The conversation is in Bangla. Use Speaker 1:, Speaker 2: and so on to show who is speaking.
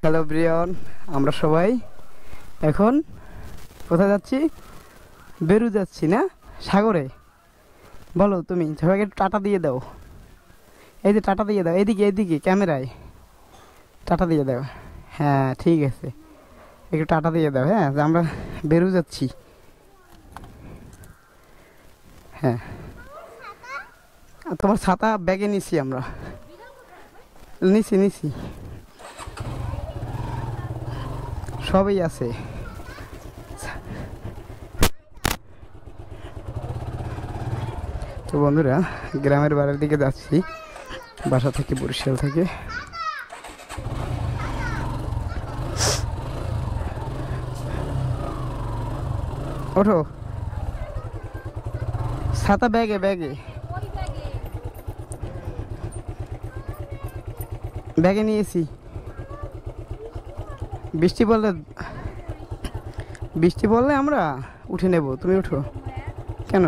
Speaker 1: হ্যালো ব্রিয়ন, আমরা সবাই এখন কোথায় যাচ্ছি? বেরু যাচ্ছি না, সাগরে। বলো তুমি সবাইকে একটু টাটা দিয়ে দাও। এই যে টাটা দিয়ে দাও, এদিকে এদিকে ক্যামেরায় টাটা দিয়ে দাও। হ্যাঁ ঠিক আছে, একটু টাটা দিয়ে দাও। হ্যাঁ যে আমরা বেরু যাচ্ছি। হ্যাঁ, আর তোমার ছাতা ব্যাগে নিছি, আমরা নিছি সবই আছে। তো বন্ধুরা, গ্রামের বাড়ির দিকে যাচ্ছি বাসা থেকে, বরিশাল থেকে। ওঠো, ছাতা ব্যাগে ব্যাগে ব্যাগে নিয়েছি। বৃষ্টি বললে আমরা উঠে নেব, তুমি ওঠো। কেন?